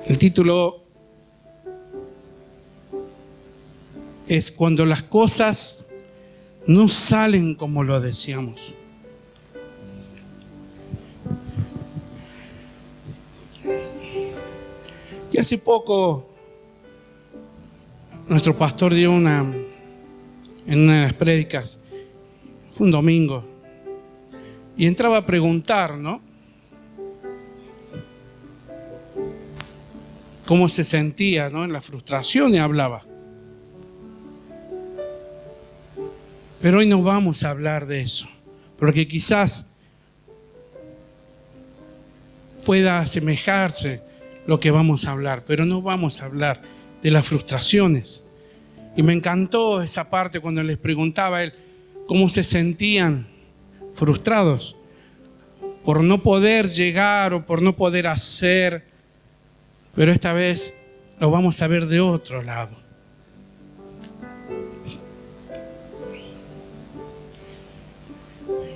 El título es Cuando las cosas no salen como lo deseamos. Y hace poco nuestro pastor dio en una de las prédicas, fue un domingo, y entraba a preguntar, ¿no?, cómo se sentía, ¿no?, en la frustración, y hablaba. Pero hoy no vamos a hablar de eso, porque quizás pueda asemejarse lo que vamos a hablar, pero no vamos a hablar de las frustraciones. Y me encantó esa parte cuando les preguntaba a él cómo se sentían frustrados por no poder llegar o por no poder hacer, pero esta vez lo vamos a ver de otro lado.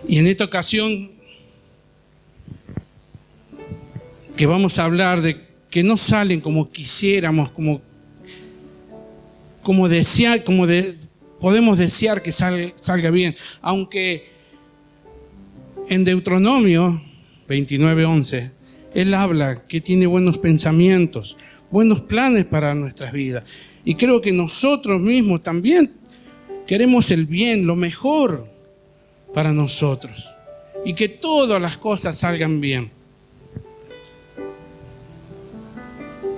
Y en esta ocasión que vamos a hablar de que no salen como quisiéramos, podemos desear que salga bien, aunque en Deuteronomio 29:11 él habla que tiene buenos pensamientos, buenos planes para nuestras vidas, y creo que nosotros mismos también queremos el bien, lo mejor para nosotros, y que todas las cosas salgan bien.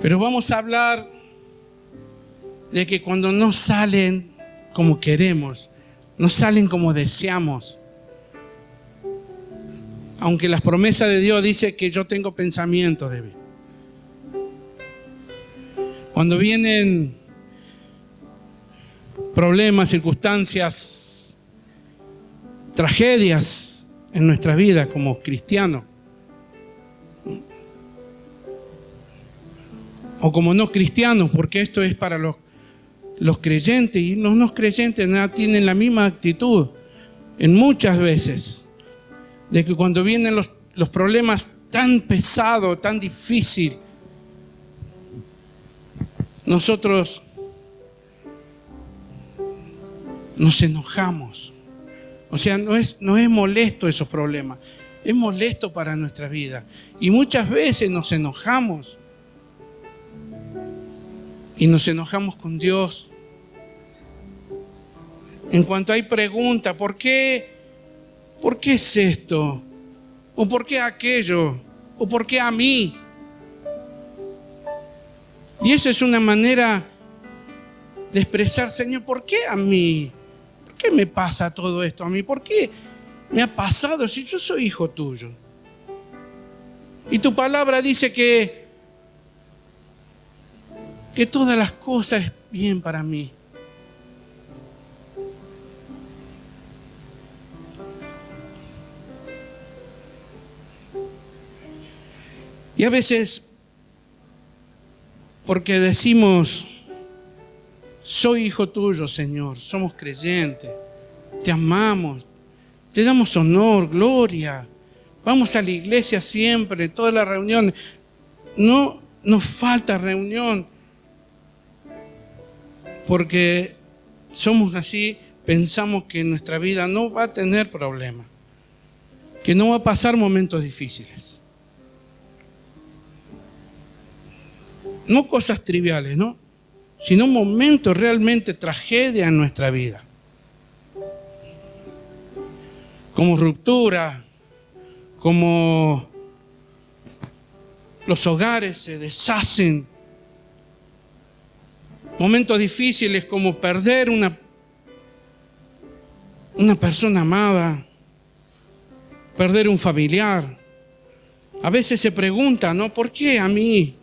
Pero vamos a hablar de que cuando no salen como queremos, no salen como deseamos, aunque las promesas de Dios dicen que yo tengo pensamientos de bien. Cuando vienen problemas, circunstancias, tragedias en nuestras vidas como cristianos, o como no cristianos, porque esto es para los creyentes, y los no creyentes tienen la misma actitud en muchas veces, de que cuando vienen los problemas tan pesados, tan difíciles, nosotros nos enojamos. O sea, no es molesto esos problemas, es molesto para nuestra vida, y muchas veces nos enojamos. Y nos enojamos con Dios. En cuanto hay preguntas, ¿por qué es esto? ¿O por qué aquello? ¿O por qué a mí? Y eso es una manera de expresar, Señor, ¿por qué a mí? ¿Por qué me pasa todo esto a mí? ¿Por qué me ha pasado si yo soy hijo tuyo? Y tu palabra dice que todas las cosas es bien para mí. Y a veces, porque decimos, soy hijo tuyo, Señor, somos creyentes, te amamos, te damos honor, gloria, vamos a la iglesia siempre, todas las reuniones, no nos falta reunión, porque somos así, pensamos que nuestra vida no va a tener problemas, que no va a pasar momentos difíciles. No cosas triviales, ¿no?, sino momentos realmente tragedia en nuestra vida. Como ruptura, como los hogares se deshacen. Momentos difíciles como perder una persona amada, perder un familiar. A veces se pregunta, ¿no?, ¿por qué a mí?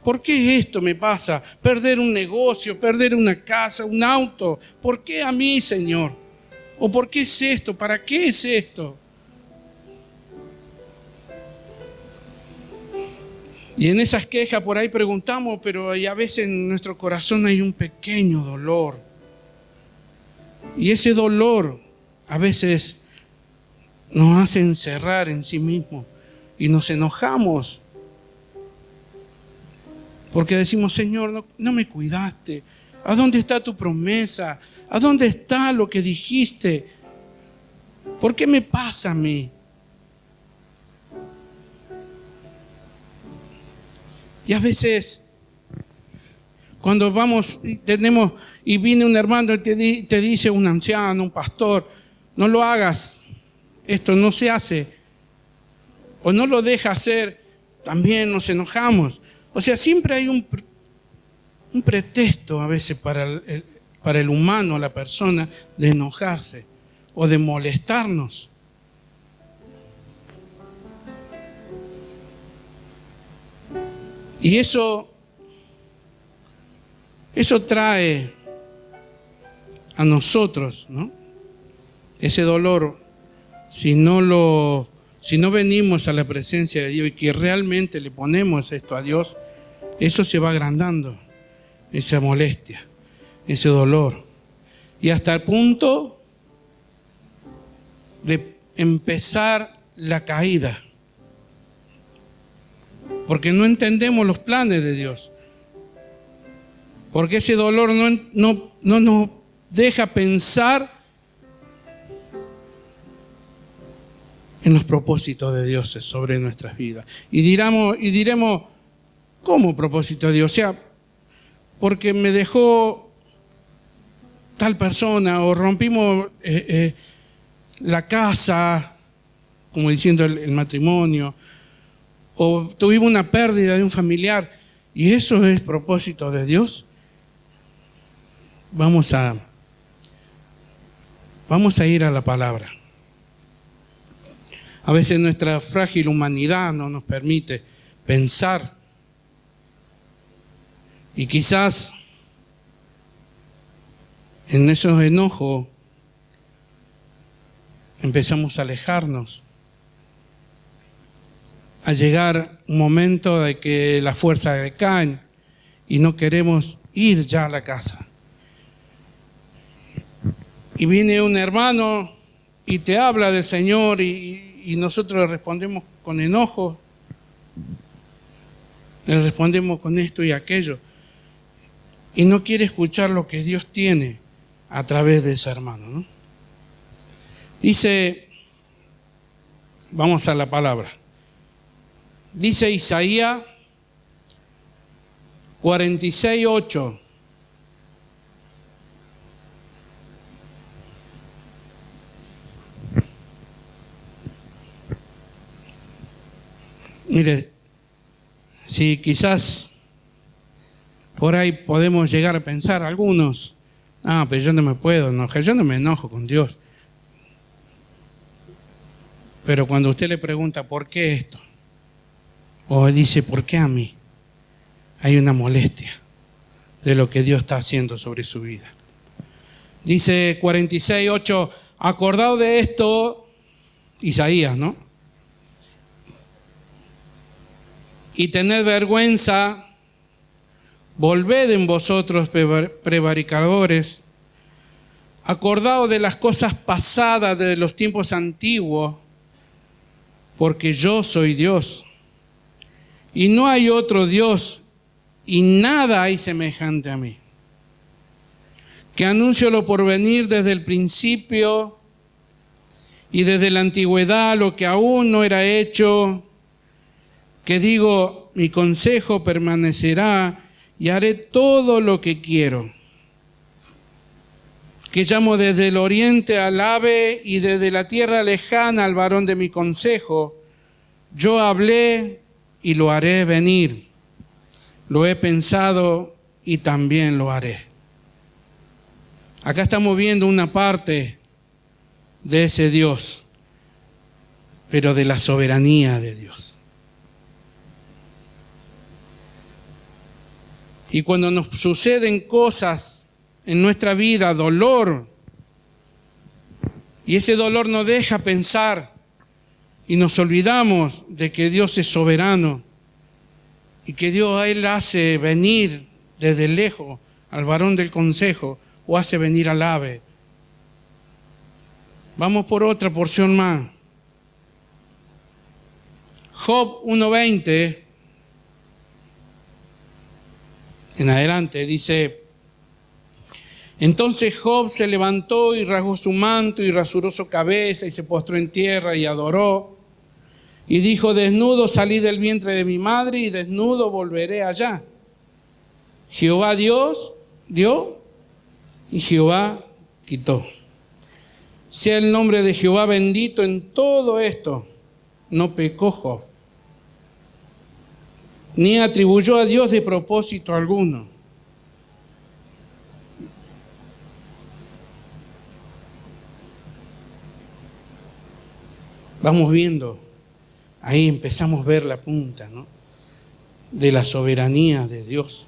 ¿Por qué esto me pasa? Perder un negocio, perder una casa, un auto. ¿Por qué a mí, Señor? ¿O por qué es esto? ¿Para qué es esto? Y en esas quejas por ahí preguntamos, pero a veces en nuestro corazón hay un pequeño dolor. Y ese dolor a veces nos hace encerrar en sí mismo y nos enojamos. Porque decimos, Señor, no me cuidaste. ¿A dónde está tu promesa? ¿A dónde está lo que dijiste? ¿Por qué me pasa a mí? Y a veces, cuando vamos y viene un hermano y te dice un anciano, un pastor, no lo hagas, esto no se hace, o no lo deja hacer, también nos enojamos. O sea, siempre hay un pretexto a veces para el humano, la persona, de enojarse o de molestarnos. Y eso trae a nosotros, ¿no? Ese dolor, si no venimos a la presencia de Dios y que realmente le ponemos esto a Dios, eso se va agrandando, esa molestia, ese dolor. Y hasta el punto de empezar la caída. Porque no entendemos los planes de Dios. Porque ese dolor no nos deja pensar en los propósitos de Dios sobre nuestras vidas. Y diremos, ¿cómo propósito de Dios? O sea, porque me dejó tal persona, o rompimos la casa, como diciendo el matrimonio, o tuvimos una pérdida de un familiar, y eso es propósito de Dios. Vamos a ir a la palabra. A veces nuestra frágil humanidad no nos permite pensar, y quizás en esos enojos empezamos a alejarnos, a llegar un momento de que las fuerzas decaen y no queremos ir ya a la casa. Y viene un hermano y te habla del Señor y nosotros le respondemos con enojo, le respondemos con esto y aquello, y no quiere escuchar lo que Dios tiene a través de ese hermano, ¿no? Dice, vamos a la palabra. Dice Isaías 46:8. Mire, si quizás por ahí podemos llegar a pensar algunos, pero yo no me puedo enojar, yo no me enojo con Dios. Pero cuando usted le pregunta, ¿por qué esto? O dice, ¿por qué a mí? Hay una molestia de lo que Dios está haciendo sobre su vida. Dice 46:8, acordado de esto, Isaías, ¿no? Y tened vergüenza, volved en vosotros prevaricadores, acordaos de las cosas pasadas de los tiempos antiguos, porque yo soy Dios. Y no hay otro Dios, y nada hay semejante a mí. Que anuncio lo porvenir desde el principio y desde la antigüedad, lo que aún no era hecho. Que digo, mi consejo permanecerá y haré todo lo que quiero. Que llamo desde el oriente al ave y desde la tierra lejana al varón de mi consejo. Yo hablé y lo haré venir. Lo he pensado y también lo haré. Acá estamos viendo una parte de ese Dios, pero de la soberanía de Dios. Y cuando nos suceden cosas en nuestra vida, dolor, y ese dolor nos deja pensar y nos olvidamos de que Dios es soberano y que Dios a Él hace venir desde lejos al varón del consejo o hace venir al ave. Vamos por otra porción más. Job 1:20. en adelante, dice: entonces Job se levantó y rasgó su manto y rasuró su cabeza y se postró en tierra y adoró. Y dijo: desnudo salí del vientre de mi madre y desnudo volveré allá. Jehová Dios dio y Jehová quitó. Sea el nombre de Jehová bendito en todo esto. No pecó Job, ni atribuyó a Dios de propósito alguno. Vamos viendo, ahí empezamos a ver la punta, ¿no?, de la soberanía de Dios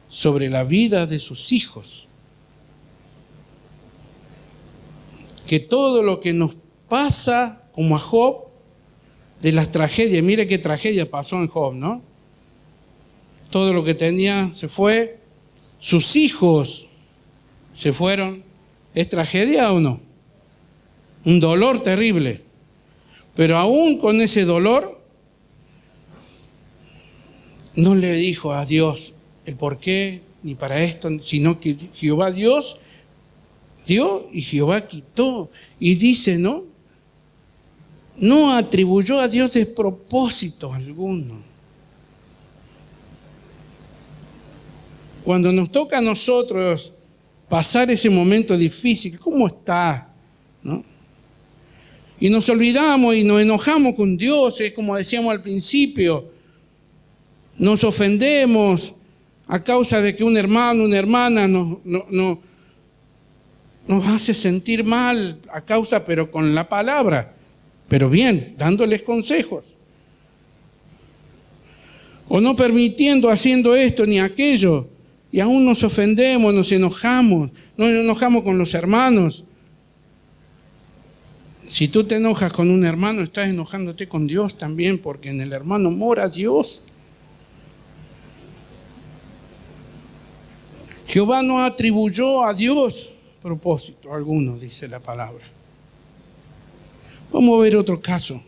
sobre la vida de sus hijos. Que todo lo que nos pasa, como a Job, de las tragedias, mire qué tragedia pasó en Job, ¿no? Todo lo que tenía se fue, sus hijos se fueron. ¿Es tragedia o no? Un dolor terrible. Pero aún con ese dolor, no le dijo a Dios el por qué, ni para esto, sino que Jehová Dios dio y Jehová quitó. Y dice, ¿no?, no atribuyó a Dios despropósito alguno. Cuando nos toca a nosotros pasar ese momento difícil, ¿cómo está?, ¿no? Y nos olvidamos y nos enojamos con Dios, es como decíamos al principio. Nos ofendemos a causa de que un hermano, una hermana nos hace sentir mal a causa, pero con la palabra, pero bien, dándoles consejos. O no permitiendo, haciendo esto ni aquello, y aún nos ofendemos, nos enojamos con los hermanos. Si tú te enojas con un hermano, estás enojándote con Dios también, porque en el hermano mora Dios. Jehová no atribuyó a Dios propósito alguno, dice la palabra. Vamos a ver otro caso.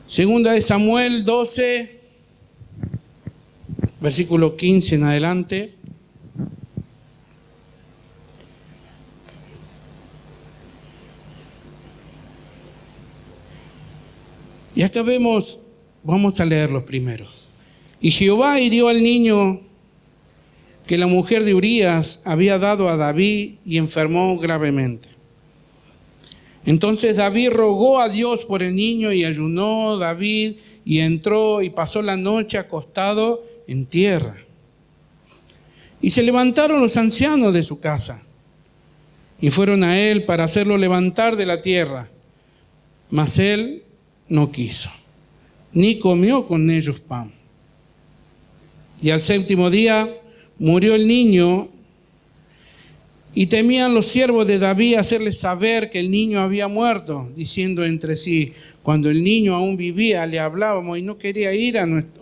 Segunda de Samuel 12, versículo 15 en adelante. Y acá vemos, vamos a leerlos primero. Y Jehová hirió al niño que la mujer de Urías había dado a David y enfermó gravemente. Entonces David rogó a Dios por el niño y ayunó David y entró y pasó la noche acostado en tierra. Y se levantaron los ancianos de su casa y fueron a él para hacerlo levantar de la tierra. Mas él no quiso, ni comió con ellos pan. Y al séptimo día murió el niño, y temían los siervos de David hacerle saber que el niño había muerto, diciendo entre sí: cuando el niño aún vivía, le hablábamos y no quería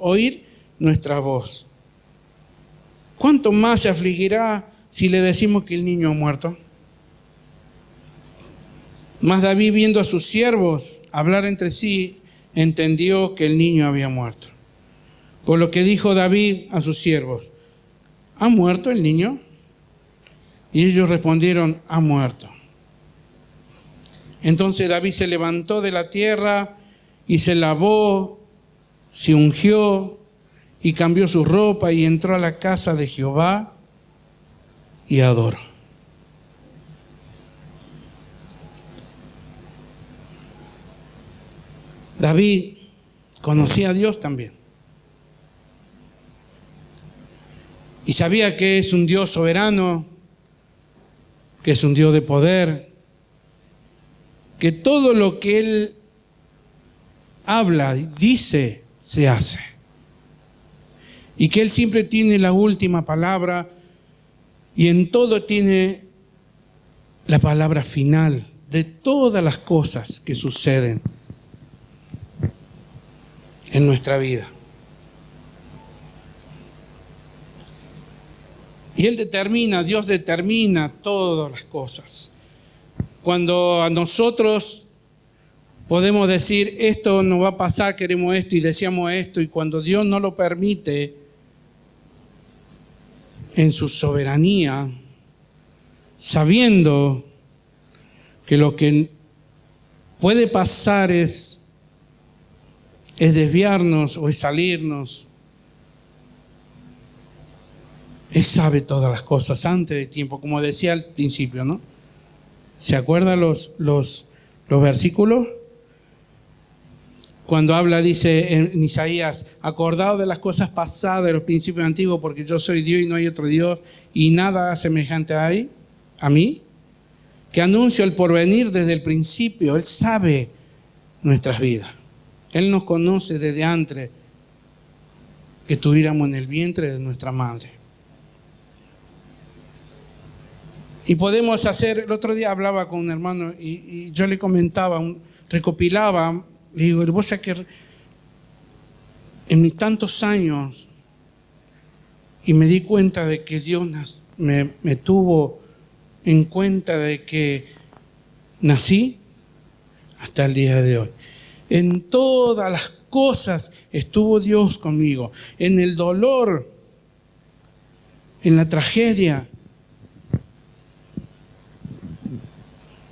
oír nuestra voz. ¿Cuánto más se afligirá si le decimos que el niño ha muerto? Mas David, viendo a sus siervos hablar entre sí, entendió que el niño había muerto. Por lo que dijo David a sus siervos: ¿ha muerto el niño? Y ellos respondieron: ha muerto. Entonces David se levantó de la tierra y se lavó, se ungió y cambió su ropa y entró a la casa de Jehová y adoró. David conocía a Dios también. Y sabía que es un Dios soberano, que es un Dios de poder, que todo lo que Él habla, dice, se hace. Y que Él siempre tiene la última palabra y en todo tiene la palabra final de todas las cosas que suceden en nuestra vida. Y Dios determina todas las cosas. Cuando a nosotros podemos decir: esto no va a pasar, queremos esto y deseamos esto, y cuando Dios no lo permite, en su soberanía, sabiendo que lo que puede pasar es desviarnos o es salirnos. Él sabe todas las cosas antes de tiempo, como decía al principio, ¿no? ¿Se acuerdan los versículos? Cuando habla, dice en Isaías, acordaos de las cosas pasadas, de los principios antiguos, porque yo soy Dios y no hay otro Dios, y nada semejante hay a mí, que anuncio el porvenir desde el principio. Él sabe nuestras vidas. Él nos conoce desde antes que estuviéramos en el vientre de nuestra madre. Y podemos hacer, el otro día hablaba con un hermano y yo le comentaba, recopilaba, le digo, vos sabés que en mis tantos años, y me di cuenta de que Dios me tuvo en cuenta de que nací hasta el día de hoy. En todas las cosas estuvo Dios conmigo, en el dolor, en la tragedia.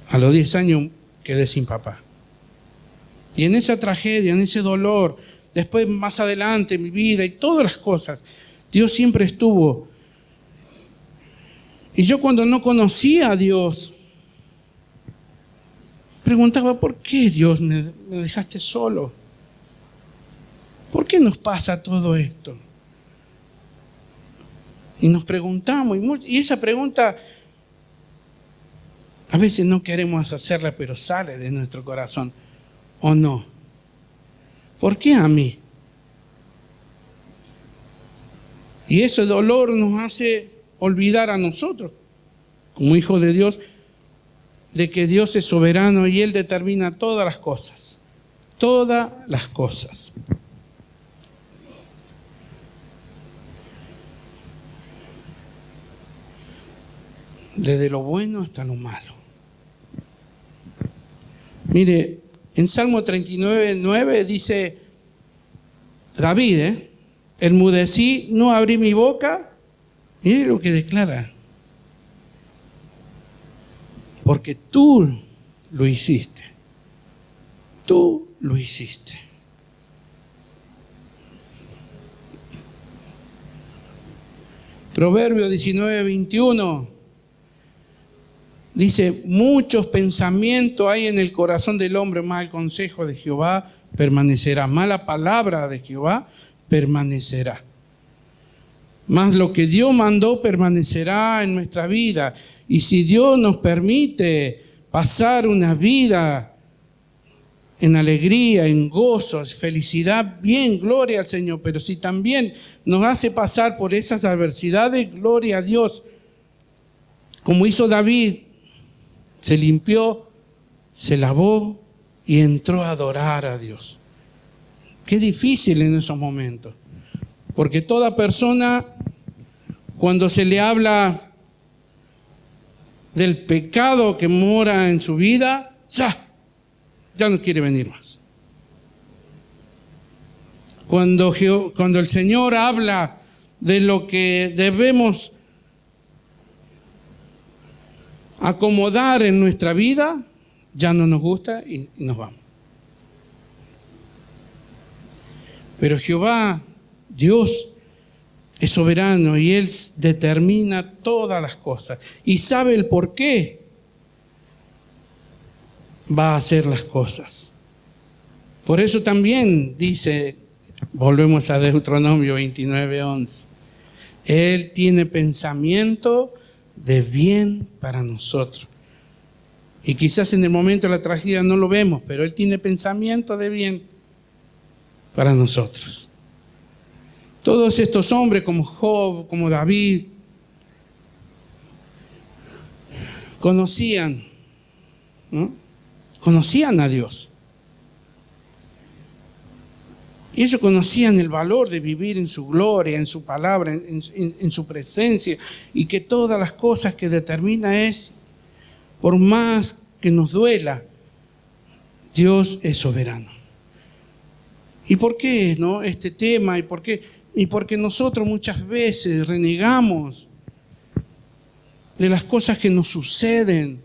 A los 10 años quedé sin papá. Y en esa tragedia, en ese dolor, después más adelante mi vida y todas las cosas, Dios siempre estuvo. Y yo cuando no conocía a Dios, preguntaba, ¿por qué Dios me dejaste solo? ¿Por qué nos pasa todo esto? Y nos preguntamos, y esa pregunta a veces no queremos hacerla, pero sale de nuestro corazón. ¿O no? ¿Por qué a mí? Y ese dolor nos hace olvidar a nosotros, como hijos de Dios, de que Dios es soberano y Él determina todas las cosas. Todas las cosas. Desde lo bueno hasta lo malo. Mire, en Salmo 39:9 dice David, enmudecí, no abrí mi boca. Mire lo que declara. Porque tú lo hiciste. Tú lo hiciste. Proverbios 19:21 dice, muchos pensamientos hay en el corazón del hombre, mas el consejo de Jehová permanecerá. Mala palabra de Jehová permanecerá. Mas lo que Dios mandó permanecerá en nuestra vida. Y si Dios nos permite pasar una vida en alegría, en gozo, felicidad, bien, gloria al Señor. Pero si también nos hace pasar por esas adversidades, gloria a Dios. Como hizo David, se limpió, se lavó y entró a adorar a Dios. Qué difícil en esos momentos. Porque toda persona, cuando se le habla del pecado que mora en su vida, ya no quiere venir más. Cuando el Señor habla de lo que debemos acomodar en nuestra vida, ya no nos gusta y nos vamos. Pero Jehová, Dios, es soberano y Él determina todas las cosas y sabe el por qué va a hacer las cosas. Por eso también dice, volvemos a Deuteronomio 29:11, Él tiene pensamiento de bien para nosotros. Y quizás en el momento de la tragedia no lo vemos, pero Él tiene pensamiento de bien para nosotros. Todos estos hombres como Job, como David, conocían, ¿no? Conocían a Dios. Y ellos conocían el valor de vivir en su gloria, en su palabra, en su presencia, y que todas las cosas que determina es, por más que nos duela, Dios es soberano. ¿Y por qué, no, este tema? ¿Y por qué? Y porque nosotros muchas veces renegamos de las cosas que nos suceden,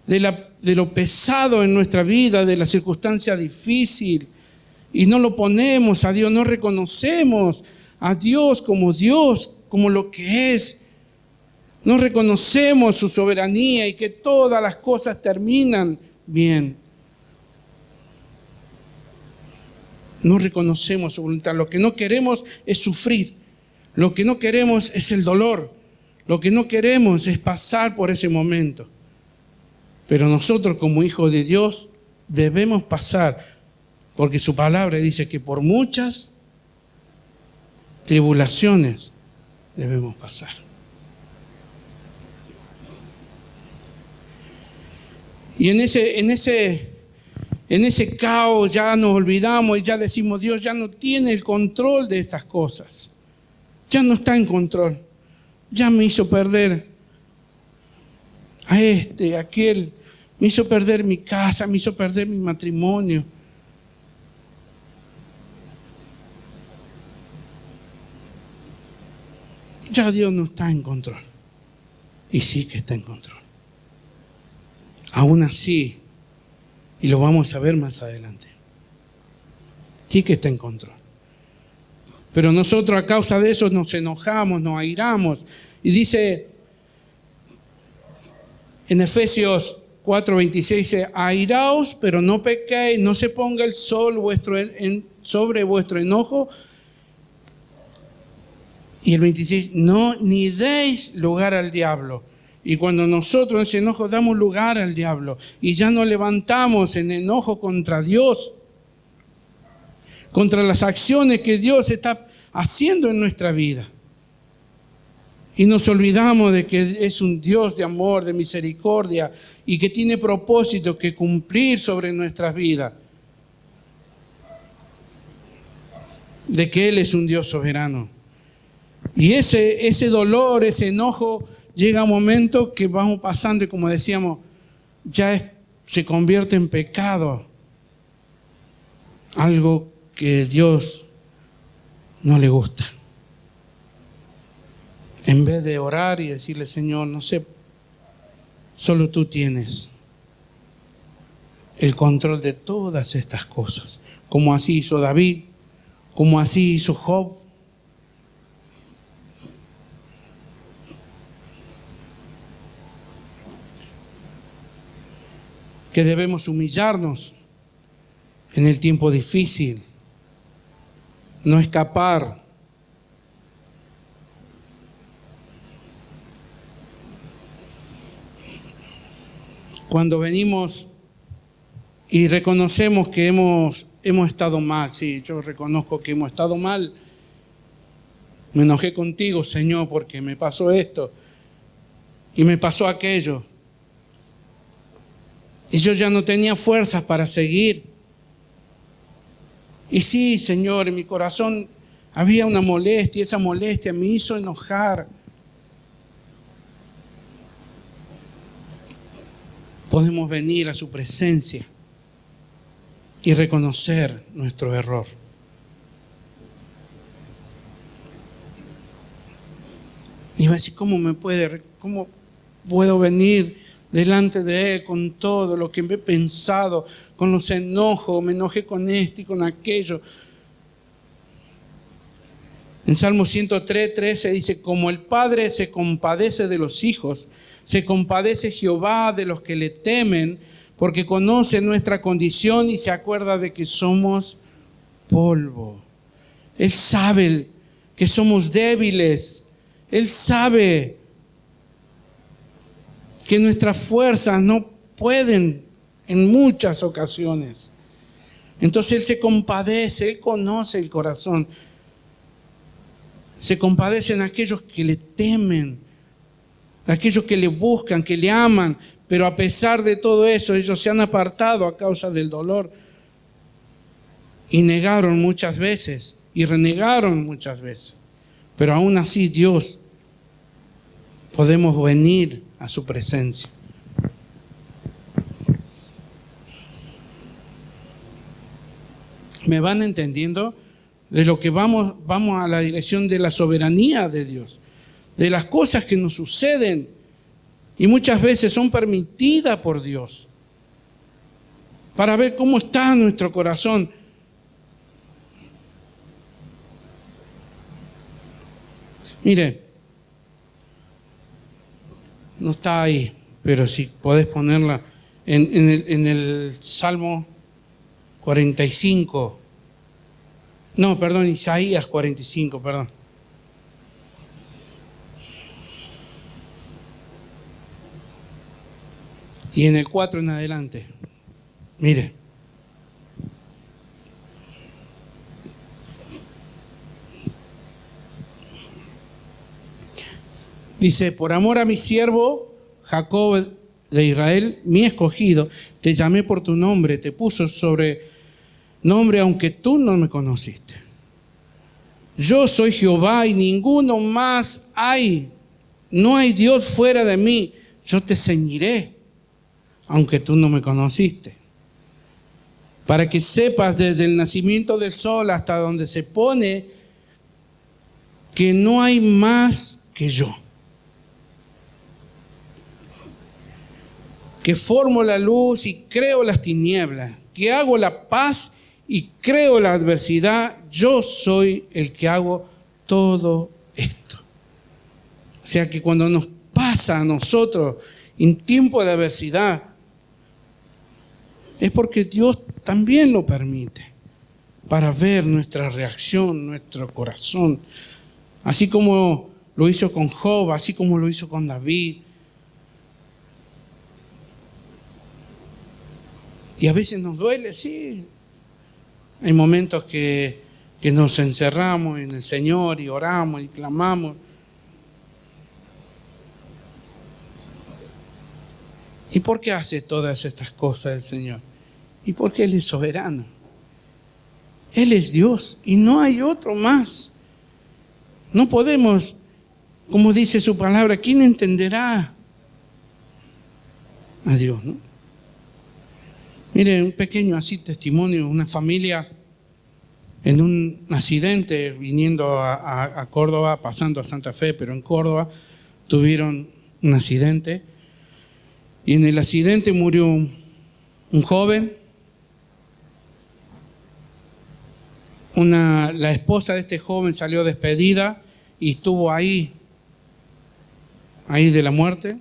de lo pesado en nuestra vida, de la circunstancia difícil, y no lo ponemos a Dios, no reconocemos a Dios, como lo que es. No reconocemos su soberanía y que todas las cosas terminan bien. No reconocemos su voluntad. Lo que no queremos es sufrir. Lo que no queremos es el dolor. Lo que no queremos es pasar por ese momento. Pero nosotros como hijos de Dios debemos pasar, porque su palabra dice que por muchas tribulaciones debemos pasar. Y en ese caos ya nos olvidamos y ya decimos, Dios ya no tiene el control de estas cosas. Ya no está en control. Ya me hizo perder a aquel. Me hizo perder mi casa, me hizo perder mi matrimonio. Ya Dios no está en control. Y sí que está en control. Aún así, y lo vamos a ver más adelante, sí que está en control. Pero nosotros a causa de eso nos enojamos, nos airamos. Y dice en Efesios 4:26, dice, airaos, pero no pequéis, no se ponga el sol sobre vuestro enojo. Y el 26, no, ni deis lugar al diablo. Y cuando nosotros en ese enojo damos lugar al diablo y ya nos levantamos en enojo contra Dios, contra las acciones que Dios está haciendo en nuestra vida, y nos olvidamos de que es un Dios de amor, de misericordia y que tiene propósito que cumplir sobre nuestras vidas, de que Él es un Dios soberano. Y ese dolor, ese enojo, llega un momento que vamos pasando y, como decíamos, se convierte en pecado. Algo que a Dios no le gusta. En vez de orar y decirle, Señor, no sé, solo tú tienes el control de todas estas cosas. Como así hizo David, como así hizo Job. Que debemos humillarnos en el tiempo difícil, no escapar. Cuando venimos y reconocemos que hemos estado mal, sí, yo reconozco que hemos estado mal. Me enojé contigo, Señor, porque me pasó esto y me pasó aquello. Y yo ya no tenía fuerzas para seguir. Y sí, Señor, en mi corazón había una molestia, y esa molestia me hizo enojar. Podemos venir a su presencia y reconocer nuestro error. Y va a decir, ¿cómo puedo venir delante de Él con todo lo que me he pensado, con los enojos, me enojé con esto y con aquello? En Salmo 103:13 dice, como el Padre se compadece de los hijos, se compadece Jehová de los que le temen, porque conoce nuestra condición y se acuerda de que somos polvo. Él sabe que somos débiles. Él sabe que nuestras fuerzas no pueden en muchas ocasiones. Entonces Él se compadece, Él conoce el corazón. Se compadecen aquellos que le temen, aquellos que le buscan, que le aman, pero a pesar de todo eso, ellos se han apartado a causa del dolor y negaron muchas veces y renegaron muchas veces. Pero aún así Dios, podemos venir a su presencia. ¿Me van entendiendo? De lo que vamos a la dirección de la soberanía de Dios, de las cosas que nos suceden, Y muchas veces son permitidas por Dios para ver cómo está nuestro corazón. Mire, no está ahí, pero si podés ponerla en el Salmo 45. No, perdón, Isaías 45, perdón. Y en el 4 en adelante. Mire. Dice, por amor a mi siervo Jacob de Israel, mi escogido, te llamé por tu nombre, te puso sobre nombre aunque tú no me conociste. Yo soy Jehová y ninguno más hay. No hay Dios fuera de mí. Yo te ceñiré, aunque tú no me conociste. Para que sepas desde el nacimiento del sol hasta donde se pone que no hay más que yo. Que formo la luz y creo las tinieblas, que hago la paz y creo la adversidad, yo soy el que hago todo esto. O sea que cuando nos pasa a nosotros en tiempo de adversidad, es porque Dios también lo permite, para ver nuestra reacción, nuestro corazón, así como lo hizo con Job, así como lo hizo con David. Y a veces nos duele, sí. Hay momentos que nos encerramos en el Señor y oramos y clamamos. ¿Y por qué hace todas estas cosas el Señor? Y porque Él es soberano. Él es Dios y no hay otro más. No podemos, como dice su palabra, ¿quién entenderá a Dios, no? Mire, un pequeño así testimonio, una familia en un accidente viniendo a Córdoba, pasando a Santa Fe, pero en Córdoba tuvieron un accidente y en el accidente murió un joven, la esposa de este joven salió despedida y estuvo ahí de la muerte,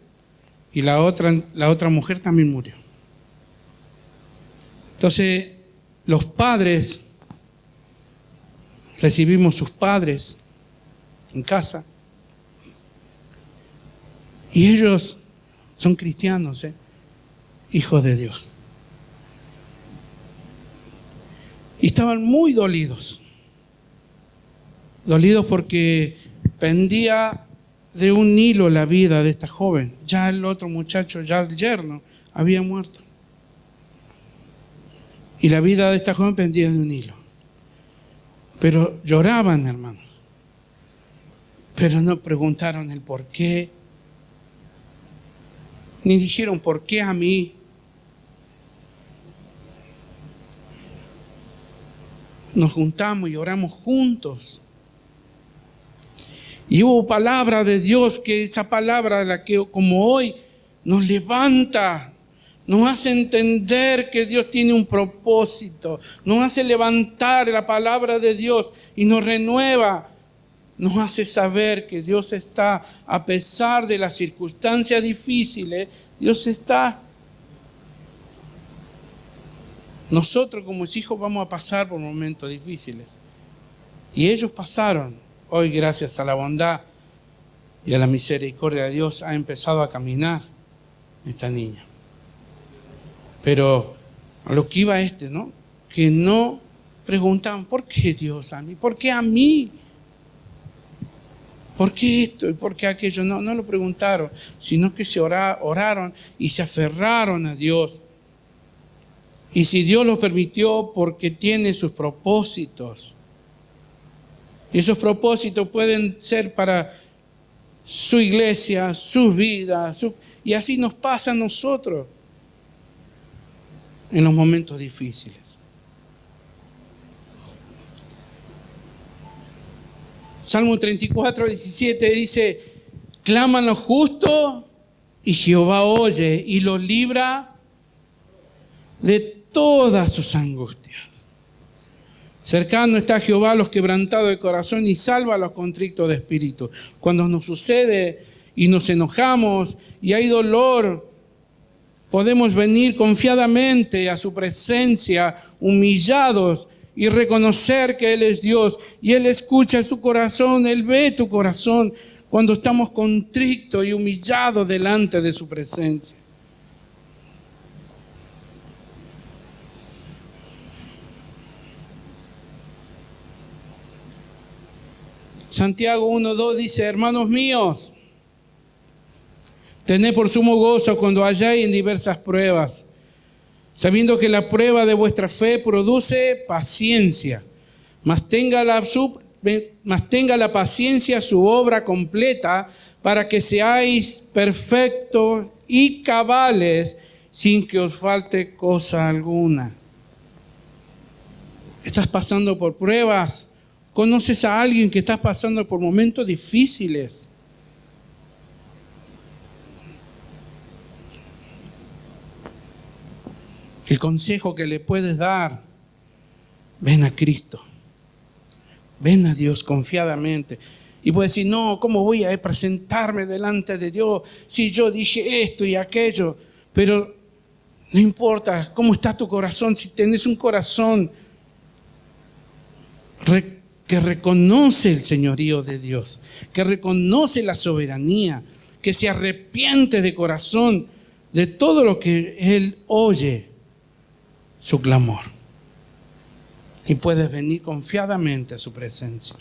y la otra mujer también murió. Entonces, los padres, recibimos sus padres en casa. Y ellos son cristianos, hijos de Dios. Y estaban muy dolidos. Dolidos porque pendía de un hilo la vida de esta joven. Ya el otro muchacho, ya el yerno, había muerto. Y la vida de esta joven pendía de un hilo. Pero lloraban, hermanos. Pero no preguntaron el por qué. Ni dijeron por qué a mí. Nos juntamos y oramos juntos. Y hubo palabra de Dios, que esa palabra, la que como hoy nos levanta, nos hace entender que Dios tiene un propósito, nos hace levantar la palabra de Dios y nos renueva, nos hace saber que Dios está, a pesar de las circunstancias difíciles, Dios está. Nosotros como hijos vamos a pasar por momentos difíciles y ellos pasaron. Hoy, gracias a la bondad y a la misericordia de Dios, ha empezado a caminar esta niña. Pero a lo que iba ¿no? Que no preguntaban, ¿por qué Dios a mí? ¿Por qué a mí? ¿Por qué esto y por qué aquello? No lo preguntaron, sino que se oraron y se aferraron a Dios. Y si Dios lo permitió, porque tiene sus propósitos. Y esos propósitos pueden ser para su iglesia, sus vidas, y así nos pasa a nosotros en los momentos difíciles. Salmo 34, 17 dice, claman los justos y Jehová oye y los libra de todas sus angustias. Cercano está Jehová a los quebrantados de corazón y salva a los contrictos de espíritu. Cuando nos sucede y nos enojamos y hay dolor, podemos venir confiadamente a su presencia, humillados, y reconocer que Él es Dios. Y Él escucha su corazón, Él ve tu corazón cuando estamos contritos y humillados delante de su presencia. Santiago 1:2 dice: hermanos míos, tened por sumo gozo cuando hayáis en diversas pruebas, sabiendo que la prueba de vuestra fe produce paciencia, mas tenga la paciencia su obra completa, para que seáis perfectos y cabales, sin que os falte cosa alguna. ¿Estás pasando por pruebas? ¿Conoces a alguien que está pasando por momentos difíciles? El consejo que le puedes dar: ven a Cristo, ven a Dios confiadamente. Y puedes decir: no, ¿cómo voy a presentarme delante de Dios si yo dije esto y aquello? Pero no importa cómo está tu corazón, si tenés un corazón que reconoce el señorío de Dios, que reconoce la soberanía, que se arrepiente de corazón de todo lo que Él oye, su clamor, y puedes venir confiadamente a su presencia.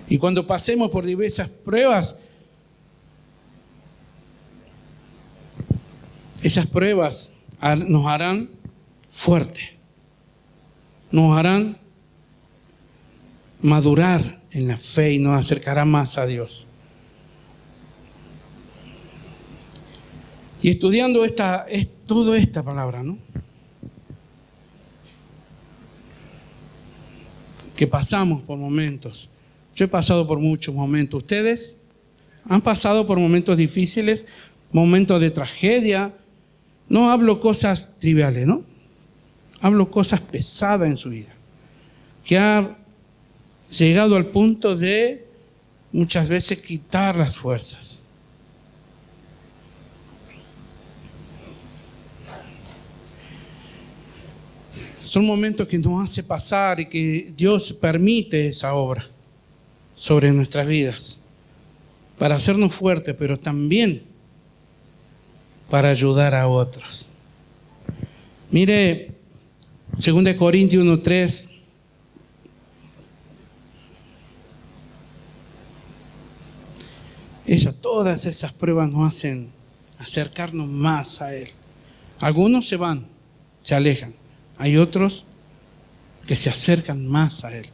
Y cuando pasemos por diversas pruebas, esas pruebas nos harán fuertes, nos harán madurar en la fe y nos acercará más a Dios. Y estudiando toda esta palabra, ¿no?, que pasamos por momentos. Yo he pasado por muchos momentos. ¿Ustedes han pasado por momentos difíciles, momentos de tragedia? No hablo cosas triviales, ¿no? Hablo cosas pesadas en su vida, que ha llegado al punto de muchas veces quitar las fuerzas. Son momentos que nos hace pasar y que Dios permite esa obra sobre nuestras vidas para hacernos fuertes, pero también para ayudar a otros. Mire, 2 Corintios 1:3. Todas esas pruebas nos hacen acercarnos más a Él. Algunos se van, se alejan. Hay otros que se acercan más a Él.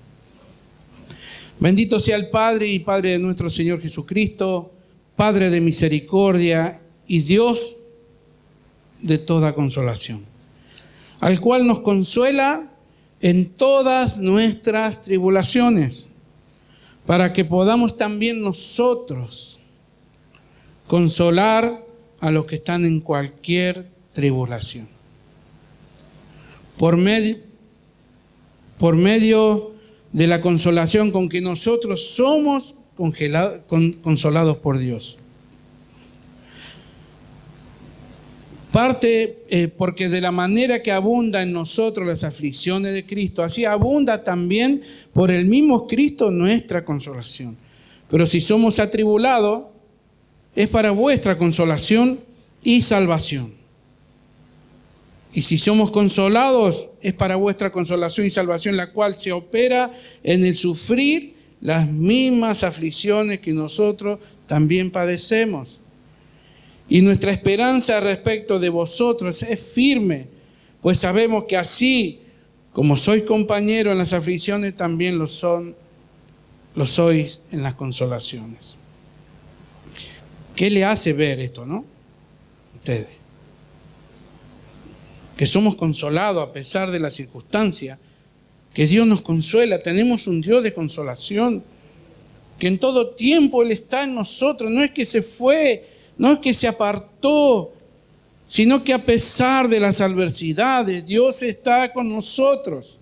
Bendito sea el Padre y Padre de nuestro Señor Jesucristo, Padre de misericordia y Dios de toda consolación, al cual nos consuela en todas nuestras tribulaciones, para que podamos también nosotros consolar a los que están en cualquier tribulación. Por medio de la consolación con que nosotros somos consolados por Dios. Porque de la manera que abunda en nosotros las aflicciones de Cristo, así abunda también por el mismo Cristo nuestra consolación. Pero si somos atribulados, es para vuestra consolación y salvación. Y si somos consolados, es para vuestra consolación y salvación, la cual se opera en el sufrir las mismas aflicciones que nosotros también padecemos. Y nuestra esperanza respecto de vosotros es firme, pues sabemos que así como sois compañeros en las aflicciones, también lo sois en las consolaciones. ¿Qué le hace ver esto, no? Ustedes. Que somos consolados a pesar de la circunstancia, que Dios nos consuela. Tenemos un Dios de consolación que en todo tiempo Él está en nosotros. No es que se fue, no es que se apartó, sino que a pesar de las adversidades, Dios está con nosotros.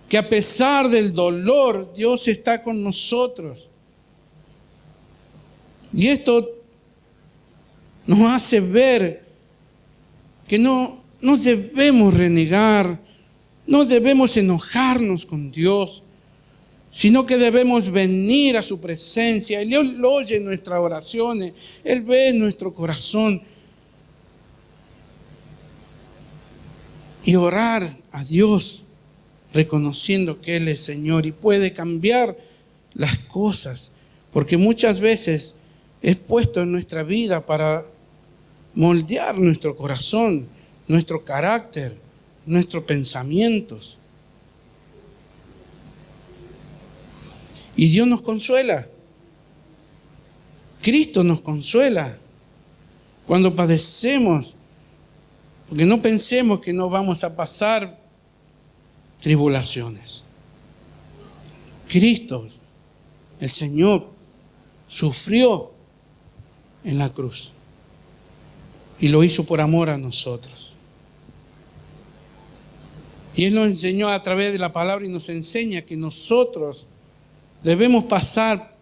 Que a pesar del dolor, Dios está con nosotros. Y esto nos hace ver que no debemos renegar, no debemos enojarnos con Dios, sino que debemos venir a su presencia. Él oye nuestras oraciones, Él ve nuestro corazón. Y orar a Dios, reconociendo que Él es Señor y puede cambiar las cosas, porque muchas veces es puesto en nuestra vida para moldear nuestro corazón, nuestro carácter, nuestros pensamientos. Y Dios nos consuela. Cristo nos consuela cuando padecemos, porque no pensemos que no vamos a pasar tribulaciones. Cristo, el Señor, sufrió en la cruz y lo hizo por amor a nosotros. Y Él nos enseñó a través de la palabra y nos enseña que nosotros debemos pasar,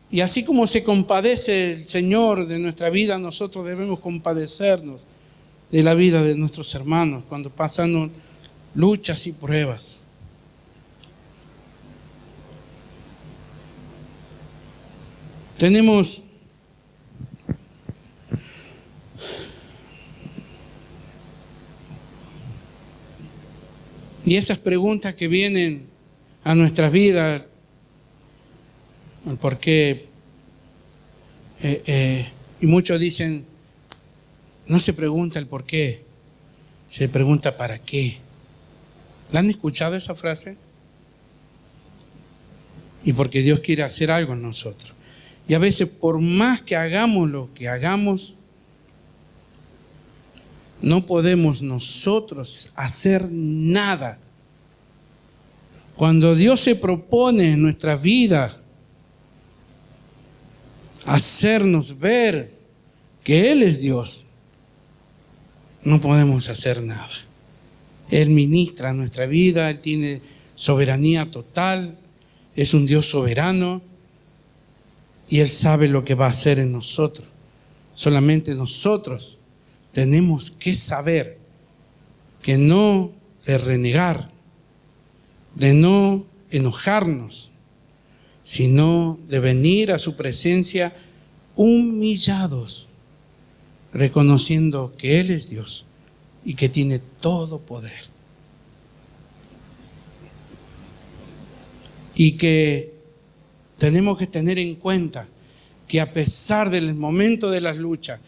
y así como se compadece el Señor de nuestra vida, nosotros debemos compadecernos de la vida de nuestros hermanos cuando pasan luchas y pruebas. Tenemos y esas preguntas que vienen a nuestras vidas, el por qué, y muchos dicen, no se pregunta el por qué, se pregunta para qué. ¿La han escuchado esa frase? Y porque Dios quiere hacer algo en nosotros. Y a veces por más que hagamos lo que hagamos, no podemos nosotros hacer nada. Cuando Dios se propone en nuestra vida hacernos ver que Él es Dios, no podemos hacer nada. Él ministra nuestra vida, Él tiene soberanía total, es un Dios soberano y Él sabe lo que va a hacer en nosotros. Solamente nosotros tenemos que saber que no de renegar, de no enojarnos, sino de venir a su presencia humillados, reconociendo que Él es Dios y que tiene todo poder. Y que tenemos que tener en cuenta que a pesar del momento de las luchas,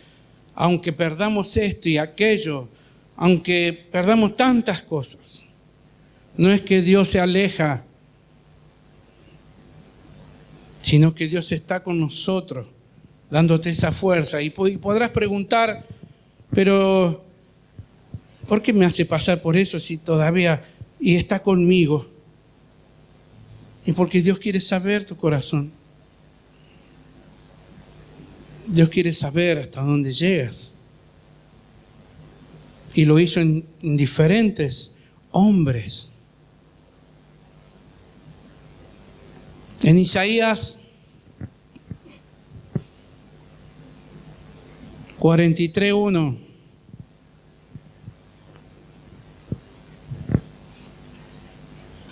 aunque perdamos esto y aquello, aunque perdamos tantas cosas, no es que Dios se aleja, sino que Dios está con nosotros, dándote esa fuerza. Y podrás preguntar, pero ¿por qué me hace pasar por eso si todavía y está conmigo? Y porque Dios quiere saber tu corazón. Dios quiere saber hasta dónde llegas. Y lo hizo en diferentes hombres. En Isaías 43:1.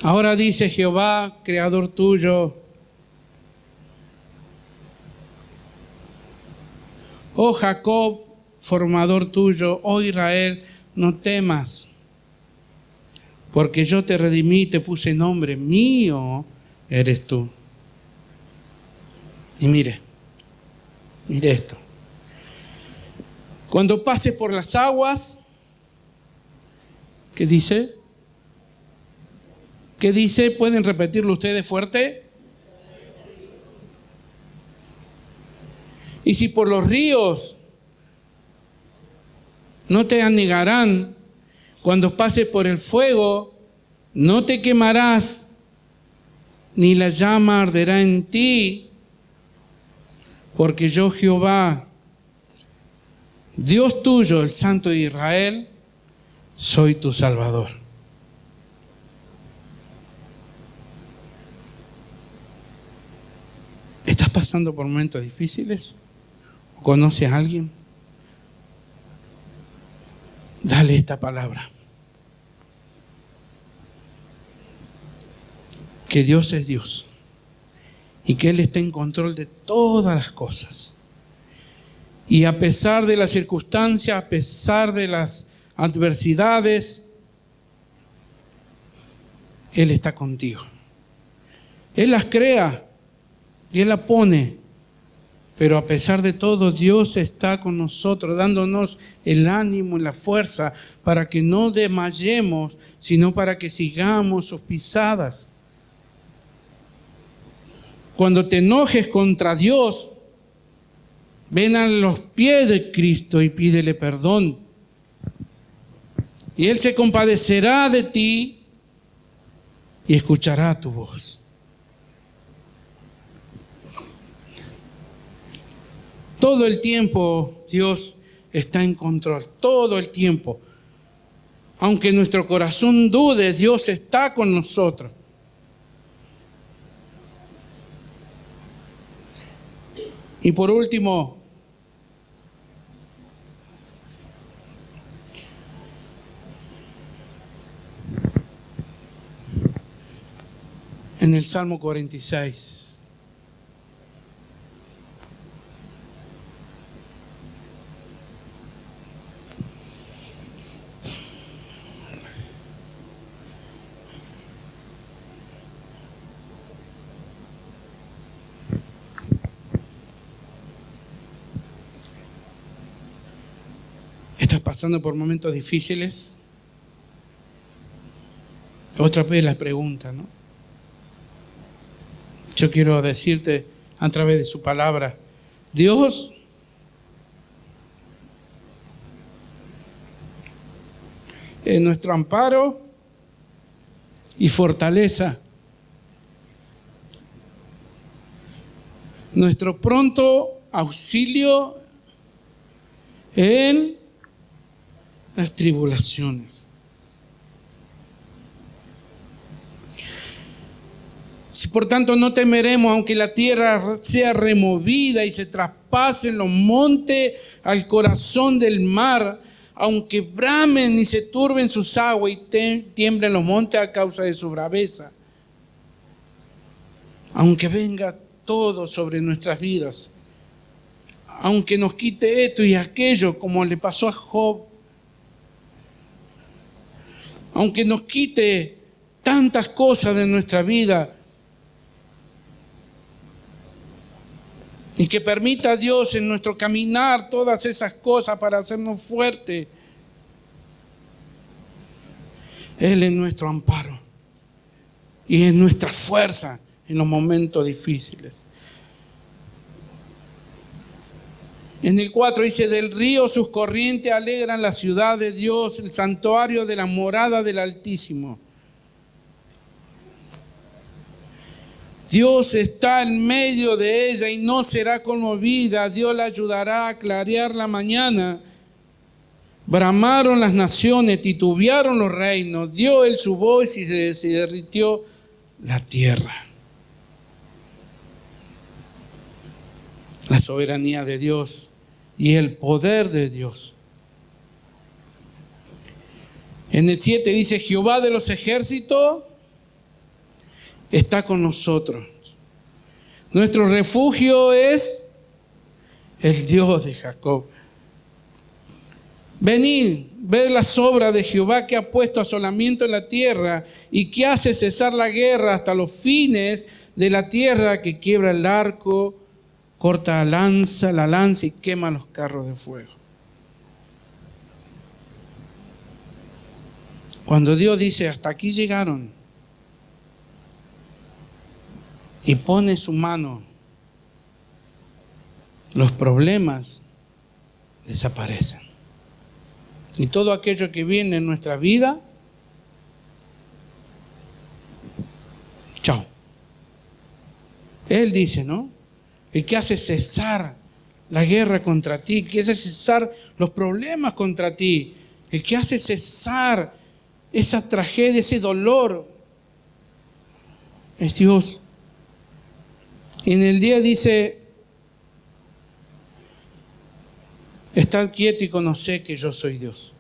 Ahora dice Jehová, creador tuyo, oh Jacob, formador tuyo, oh Israel, no temas, porque yo te redimí, te puse nombre, mío eres tú. Y mire esto. Cuando pases por las aguas, ¿qué dice? ¿Qué dice? ¿Pueden repetirlo ustedes fuerte? Y si por los ríos no te anegarán, cuando pases por el fuego no te quemarás, ni la llama arderá en ti, porque yo Jehová, Dios tuyo, el Santo de Israel, soy tu Salvador. ¿Estás pasando por momentos difíciles? ¿O conoces a alguien? Dale esta palabra. Que Dios es Dios y que Él está en control de todas las cosas. Y a pesar de las circunstancias, a pesar de las adversidades, Él está contigo. Él las crea y Él las pone, pero a pesar de todo, Dios está con nosotros, dándonos el ánimo y la fuerza para que no desmayemos, sino para que sigamos sus pisadas. Cuando te enojes contra Dios, ven a los pies de Cristo y pídele perdón. Y Él se compadecerá de ti y escuchará tu voz. Todo el tiempo Dios está en control, todo el tiempo. Aunque nuestro corazón dude, Dios está con nosotros. Y por último, en el Salmo 46. ¿Estás pasando por momentos difíciles? Otra vez la pregunta, ¿no? Yo quiero decirte a través de su palabra, Dios es nuestro amparo y fortaleza, nuestro pronto auxilio en las tribulaciones. Si por tanto no temeremos, aunque la tierra sea removida y se traspasen los montes al corazón del mar, aunque bramen y se turben sus aguas y tiemblen los montes a causa de su braveza, aunque venga todo sobre nuestras vidas, aunque nos quite esto y aquello, como le pasó a Job, aunque nos quite tantas cosas de nuestra vida y que permita a Dios en nuestro caminar todas esas cosas para hacernos fuertes, Él es nuestro amparo y es nuestra fuerza en los momentos difíciles. En el 4 dice, del río sus corrientes alegran la ciudad de Dios, el santuario de la morada del Altísimo. Dios está en medio de ella y no será conmovida. Dios la ayudará a clarear la mañana. Bramaron las naciones, titubearon los reinos. Dio Él su voz y se derritió la tierra. La soberanía de Dios y el poder de Dios. En el 7 dice, Jehová de los ejércitos está con nosotros. Nuestro refugio es el Dios de Jacob. Venid, ved las obras de Jehová, que ha puesto asolamiento en la tierra y que hace cesar la guerra hasta los fines de la tierra, que quiebra el arco, corta la lanza y quema los carros de fuego. Cuando Dios dice, hasta aquí llegaron, y pone su mano, los problemas desaparecen. Y todo aquello que viene en nuestra vida, chao, Él dice, ¿no? El que hace cesar la guerra contra ti, el que hace cesar los problemas contra ti, el que hace cesar esa tragedia, ese dolor, es Dios. Y en el día dice, estad quieto y conoced que yo soy Dios.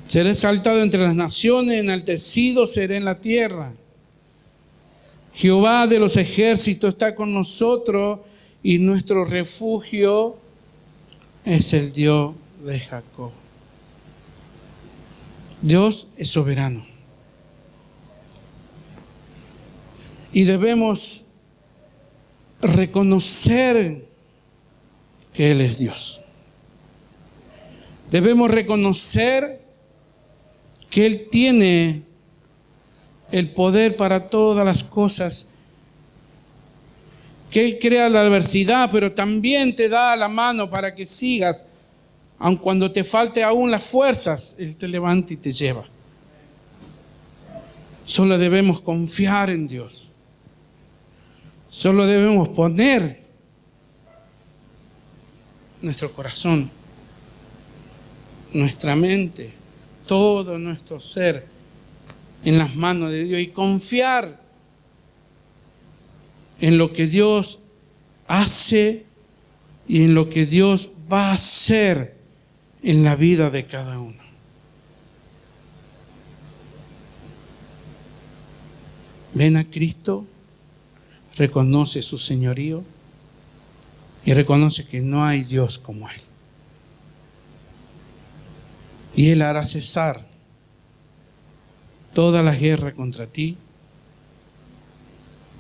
Seré exaltado entre las naciones, enaltecido seré en la tierra. Jehová de los ejércitos está con nosotros y nuestro refugio es el Dios de Jacob. Dios es soberano. Y debemos reconocer que Él es Dios. Debemos reconocer que Él tiene el poder para todas las cosas, que Él crea la adversidad, pero también te da la mano para que sigas, aun cuando te falte aún las fuerzas, Él te levanta y te lleva. Solo debemos confiar en Dios. Solo debemos poner nuestro corazón, nuestra mente, todo nuestro ser en las manos de Dios y confiar en lo que Dios hace y en lo que Dios va a hacer en la vida de cada uno. Ven a Cristo, reconoce su señorío y reconoce que no hay Dios como Él. Y Él hará cesar toda la guerra contra ti.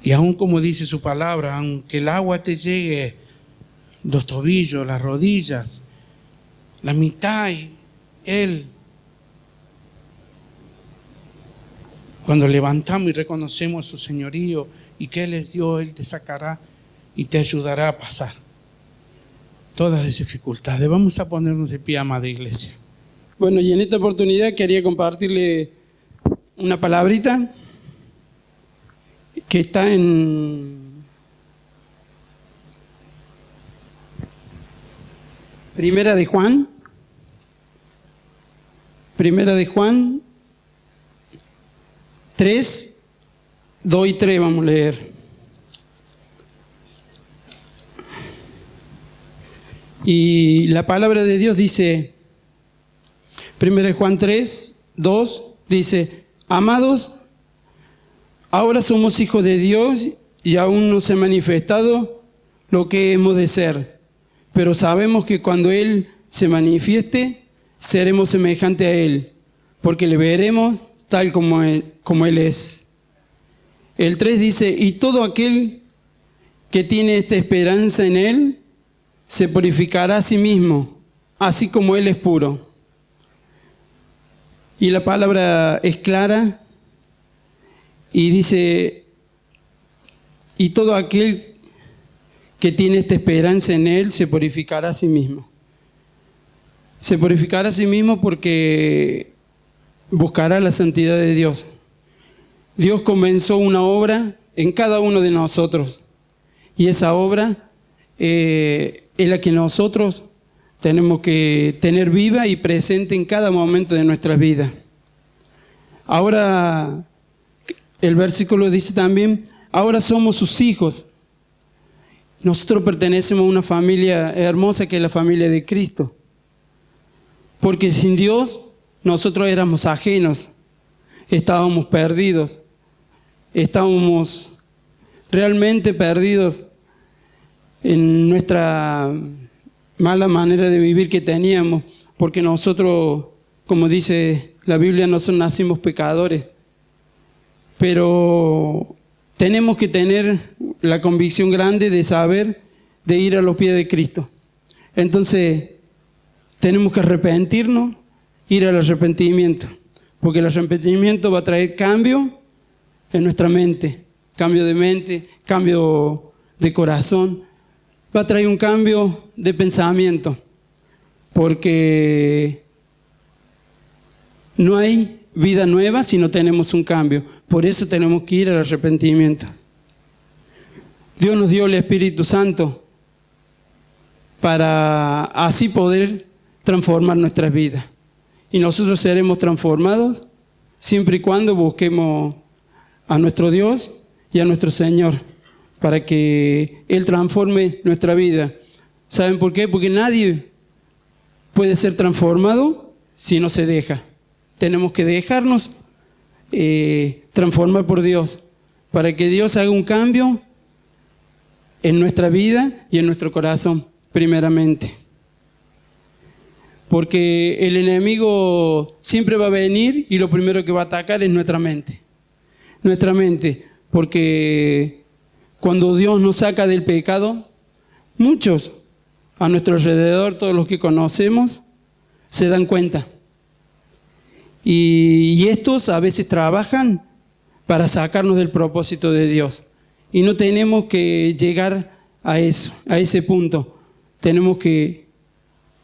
Y aún como dice su palabra, aunque el agua te llegue los tobillos, las rodillas, la mitad, Él, cuando levantamos y reconocemos su señorío y que Él es Dios, Él te sacará y te ayudará a pasar todas las dificultades. Vamos a ponernos de pie, amada iglesia. Bueno, y en esta oportunidad quería compartirle una palabrita que está en Primera de Juan 3, 2 y 3 vamos a leer. Y la palabra de Dios dice, 1 Juan 3, 2, dice, amados, ahora somos hijos de Dios y aún no se ha manifestado lo que hemos de ser, pero sabemos que cuando Él se manifieste, seremos semejantes a Él, porque le veremos tal como Él es. El 3 dice, y todo aquel que tiene esta esperanza en Él, se purificará a sí mismo, así como Él es puro. Y la palabra es clara y dice, y todo aquel que tiene esta esperanza en Él se purificará a sí mismo. Se purificará a sí mismo porque buscará la santidad de Dios. Dios comenzó una obra en cada uno de nosotros y esa obra es la que nosotros tenemos que tener viva y presente en cada momento de nuestras vidas. Ahora, el versículo dice también, ahora somos sus hijos. Nosotros pertenecemos a una familia hermosa que es la familia de Cristo. Porque sin Dios, nosotros éramos ajenos, estábamos perdidos, estábamos realmente perdidos en nuestra mala manera de vivir que teníamos, porque nosotros, como dice la Biblia, nosotros nacimos pecadores, pero tenemos que tener la convicción grande de saber, de ir a los pies de Cristo. Entonces, tenemos que arrepentirnos, ir al arrepentimiento, porque el arrepentimiento va a traer cambio en nuestra mente, cambio de corazón, va a traer un cambio de pensamiento, porque no hay vida nueva si no tenemos un cambio. Por eso tenemos que ir al arrepentimiento. Dios nos dio el Espíritu Santo para así poder transformar nuestras vidas. Y nosotros seremos transformados siempre y cuando busquemos a nuestro Dios y a nuestro Señor para que Él transforme nuestra vida. ¿Saben por qué? Porque nadie puede ser transformado si no se deja. Tenemos que dejarnos transformar por Dios para que Dios haga un cambio en nuestra vida y en nuestro corazón, primeramente. Porque el enemigo siempre va a venir y lo primero que va a atacar es nuestra mente. Nuestra mente, porque cuando Dios nos saca del pecado, muchos a nuestro alrededor, todos los que conocemos, se dan cuenta. Y estos a veces trabajan para sacarnos del propósito de Dios. Y no tenemos que llegar a eso, a ese punto. Tenemos que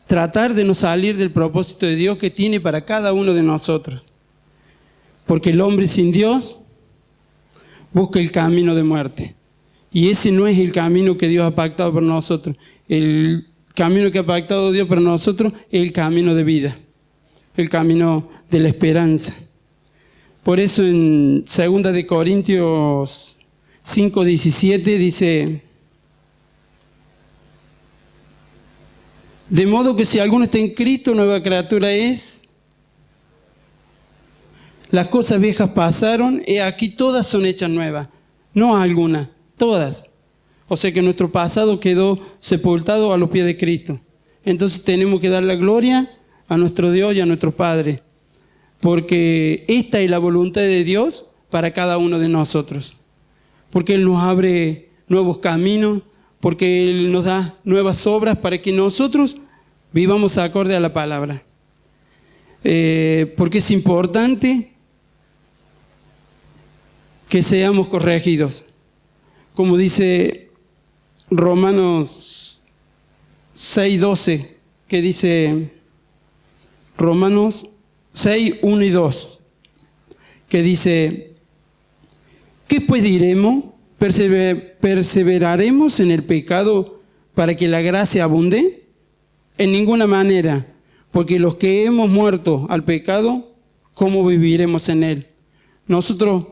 tratar de no salir del propósito de Dios que tiene para cada uno de nosotros. Porque el hombre sin Dios busca el camino de muerte. Y ese no es el camino que Dios ha pactado para nosotros. El camino que ha pactado Dios para nosotros es el camino de vida, el camino de la esperanza. Por eso en 2 de Corintios 5:17 dice: de modo que si alguno está en Cristo, nueva criatura es. Las cosas viejas pasaron, y aquí todas son hechas nuevas. No algunas, todas. O sea que nuestro pasado quedó sepultado a los pies de Cristo. Entonces tenemos que dar la gloria a nuestro Dios y a nuestro Padre. Porque esta es la voluntad de Dios para cada uno de nosotros. Porque Él nos abre nuevos caminos, porque Él nos da nuevas obras para que nosotros vivamos acorde a la palabra. Porque es importante que seamos corregidos. Como dice Romanos 6:12, que dice Romanos 6, 1 y 2, que dice: ¿qué pues diremos? ¿Perseveraremos en el pecado para que la gracia abunde? En ninguna manera, porque los que hemos muerto al pecado, ¿cómo viviremos en él? Nosotros,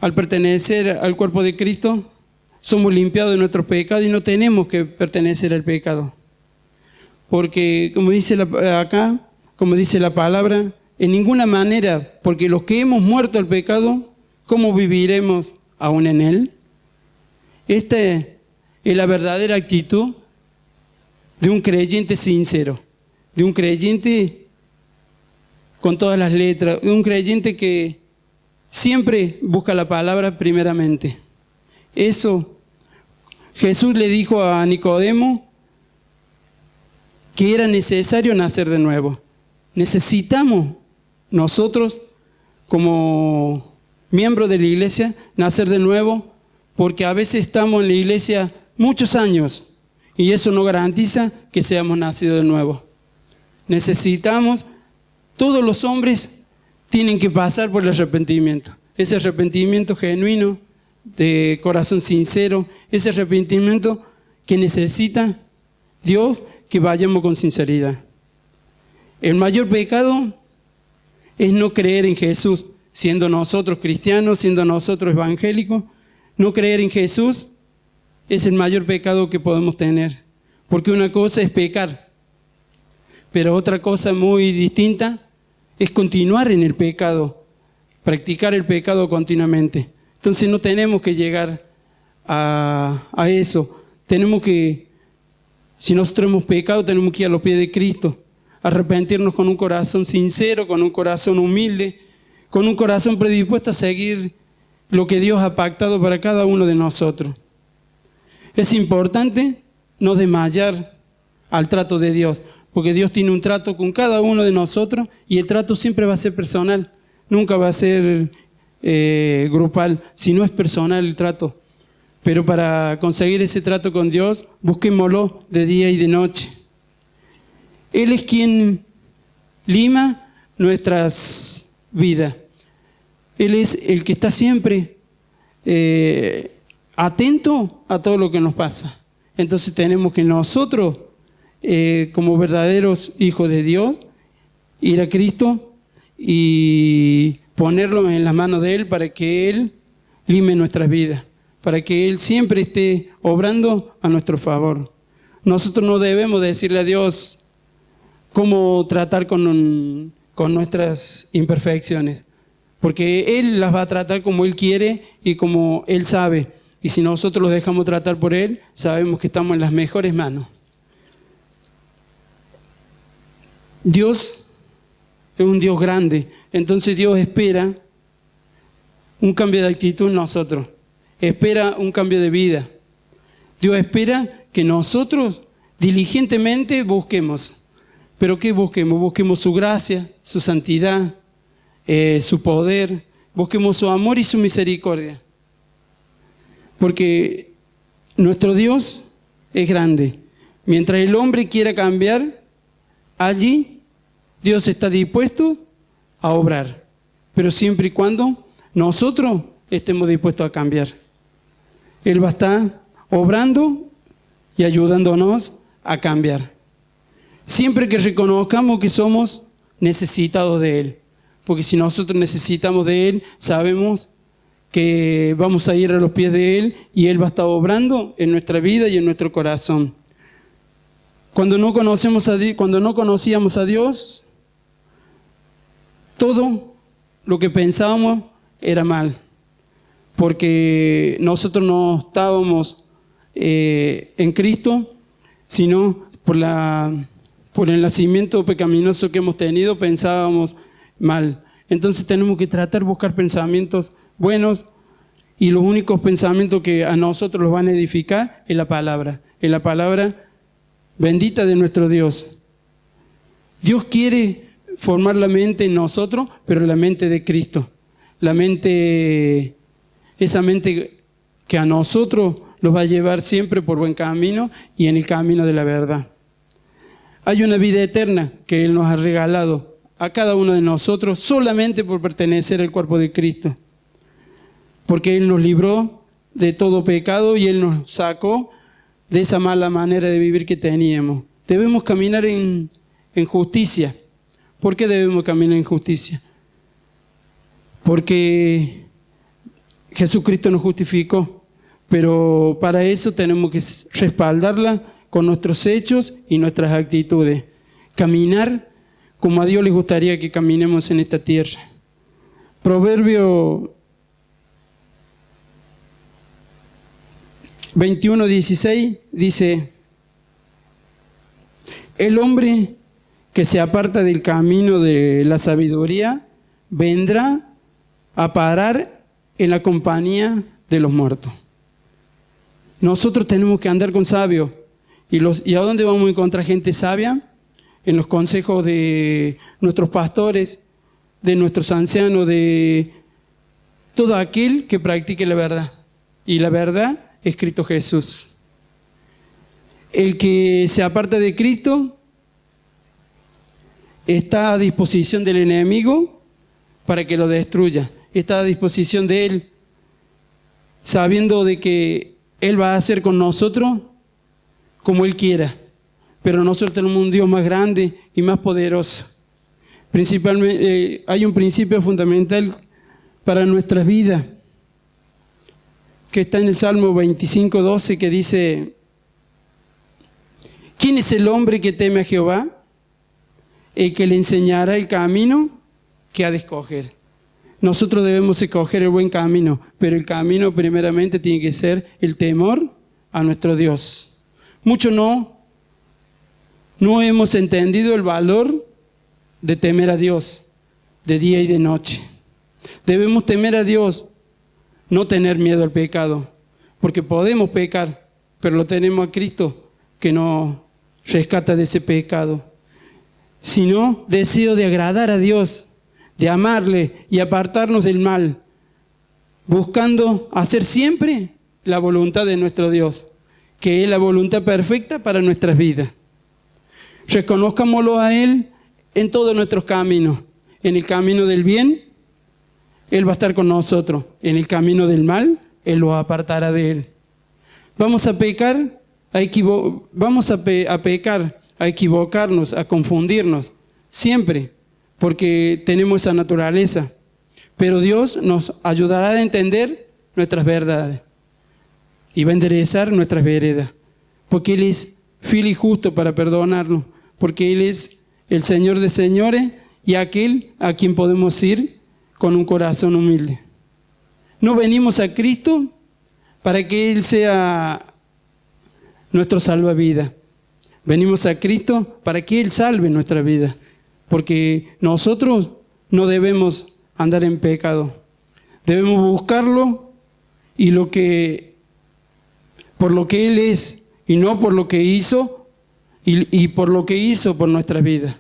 al pertenecer al cuerpo de Cristo, somos limpiados de nuestros pecados y no tenemos que pertenecer al pecado. Porque, como dice acá, como dice la palabra, en ninguna manera, porque los que hemos muerto al pecado, ¿cómo viviremos aún en él? Esta es la verdadera actitud de un creyente sincero, de un creyente con todas las letras, de un creyente que siempre busca la palabra primeramente. Eso, Jesús le dijo a Nicodemo que era necesario nacer de nuevo. Necesitamos nosotros, como miembros de la iglesia, nacer de nuevo, porque a veces estamos en la iglesia muchos años y eso no garantiza que seamos nacidos de nuevo. Necesitamos, todos los hombres tienen que pasar por el arrepentimiento. Ese arrepentimiento genuino, de corazón sincero, ese arrepentimiento que necesita Dios que vayamos con sinceridad. El mayor pecado es no creer en Jesús, siendo nosotros cristianos, siendo nosotros evangélicos. No creer en Jesús es el mayor pecado que podemos tener, porque una cosa es pecar, pero otra cosa muy distinta es continuar en el pecado, practicar el pecado continuamente. Entonces no tenemos que llegar a eso. Tenemos que, si nosotros hemos pecado, tenemos que ir a los pies de Cristo, arrepentirnos con un corazón sincero, con un corazón humilde, con un corazón predispuesto a seguir lo que Dios ha pactado para cada uno de nosotros. Es importante no desmayar al trato de Dios, porque Dios tiene un trato con cada uno de nosotros y el trato siempre va a ser personal, nunca va a ser grupal, si no es personal el trato. Pero para conseguir ese trato con Dios, busquémoslo de día y de noche. Él es quien lima nuestras vidas. Él es el que está siempre atento a todo lo que nos pasa. Entonces tenemos que nosotros, como verdaderos hijos de Dios, ir a Cristo y ponerlo en las manos de Él para que Él lime nuestras vidas, para que Él siempre esté obrando a nuestro favor. Nosotros no debemos decirle a Dios cómo tratar con nuestras imperfecciones, porque Él las va a tratar como Él quiere y como Él sabe. Y si nosotros los dejamos tratar por Él, sabemos que estamos en las mejores manos. Dios es un Dios grande, entonces Dios espera un cambio de actitud en nosotros, espera un cambio de vida. Dios espera que nosotros diligentemente busquemos. ¿Pero qué busquemos? Busquemos su gracia, su santidad, su poder, busquemos su amor y su misericordia. Porque nuestro Dios es grande. Mientras el hombre quiera cambiar, allí Dios está dispuesto a obrar. Pero siempre y cuando nosotros estemos dispuestos a cambiar. Él va a estar obrando y ayudándonos a cambiar. Siempre que reconozcamos que somos necesitados de Él. Porque si nosotros necesitamos de Él, sabemos que vamos a ir a los pies de Él y Él va a estar obrando en nuestra vida y en nuestro corazón. Cuando no conocíamos a Dios, todo lo que pensábamos era mal. Porque nosotros no estábamos en Cristo, sino por el nacimiento pecaminoso que hemos tenido, pensábamos mal. Entonces tenemos que tratar de buscar pensamientos buenos, y los únicos pensamientos que a nosotros los van a edificar es la palabra bendita de nuestro Dios. Dios quiere formar la mente en nosotros, pero la mente de Cristo, esa mente que a nosotros los va a llevar siempre por buen camino y en el camino de la verdad. Hay una vida eterna que Él nos ha regalado a cada uno de nosotros solamente por pertenecer al cuerpo de Cristo. Porque Él nos libró de todo pecado y Él nos sacó de esa mala manera de vivir que teníamos. Debemos caminar en justicia. ¿Por qué debemos caminar en justicia? Porque Jesucristo nos justificó, pero para eso tenemos que respaldarla con nuestros hechos y nuestras actitudes. Caminar como a Dios le gustaría que caminemos en esta tierra. Proverbio 21:16 dice: el hombre que se aparta del camino de la sabiduría vendrá a parar en la compañía de los muertos. Nosotros tenemos que andar con sabios. ¿Y a dónde vamos a encontrar gente sabia? En los consejos de nuestros pastores, de nuestros ancianos, de todo aquel que practique la verdad. Y la verdad es Cristo Jesús. El que se aparta de Cristo está a disposición del enemigo para que lo destruya. Está a disposición de Él, sabiendo de que Él va a hacer con nosotros como Él quiera. Pero nosotros tenemos un Dios más grande y más poderoso. Principalmente, hay un principio fundamental para nuestras vidas, que está en el Salmo 25:12, que dice: ¿quién es el hombre que teme a Jehová? El que le enseñará el camino que ha de escoger. Nosotros debemos escoger el buen camino, pero el camino primeramente tiene que ser el temor a nuestro Dios. Muchos no hemos entendido el valor de temer a Dios de día y de noche. Debemos temer a Dios, no tener miedo al pecado, porque podemos pecar, pero lo tenemos a Cristo que nos rescata de ese pecado. Sino deseo de agradar a Dios, de amarle y apartarnos del mal, buscando hacer siempre la voluntad de nuestro Dios, que es la voluntad perfecta para nuestras vidas. Reconozcámoslo a Él en todos nuestros caminos. En el camino del bien, Él va a estar con nosotros. En el camino del mal, Él los apartará de él. Vamos a pecar, a pecar, a equivocarnos, a confundirnos, siempre, porque tenemos esa naturaleza. Pero Dios nos ayudará a entender nuestras verdades y va a enderezar nuestras veredas, porque Él es fiel y justo para perdonarnos, porque Él es el Señor de señores y aquel a quien podemos ir con un corazón humilde. No venimos a Cristo para que Él sea nuestro salvavidas. Venimos a Cristo para que Él salve nuestra vida, porque nosotros no debemos andar en pecado. Debemos buscarlo y por lo que Él es y no por lo que hizo y por lo que hizo por nuestra vida.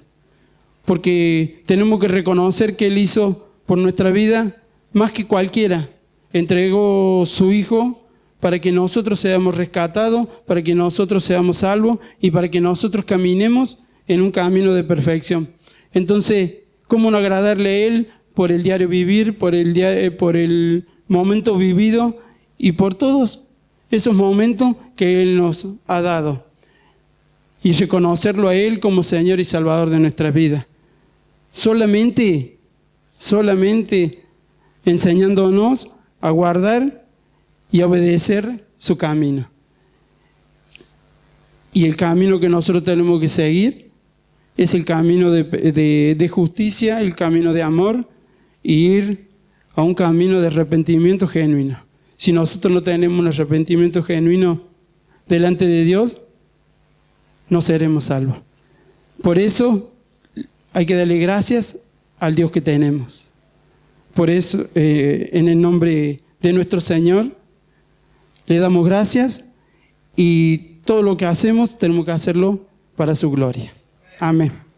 Porque tenemos que reconocer que Él hizo por nuestra vida más que cualquiera. Entregó su Hijo para que nosotros seamos rescatados, para que nosotros seamos salvos y para que nosotros caminemos en un camino de perfección. Entonces, ¿cómo no agradarle a Él por el diario vivir, por el momento vivido y por todos esos momentos que Él nos ha dado? Y reconocerlo a Él como Señor y Salvador de nuestra vida. Solamente enseñándonos a guardar y a obedecer su camino. Y el camino que nosotros tenemos que seguir es el camino de justicia, el camino de amor, e ir a un camino de arrepentimiento genuino. Si nosotros no tenemos un arrepentimiento genuino delante de Dios, no seremos salvos. Por eso hay que darle gracias al Dios que tenemos. Por eso, en el nombre de nuestro Señor, le damos gracias y todo lo que hacemos tenemos que hacerlo para su gloria. Amén.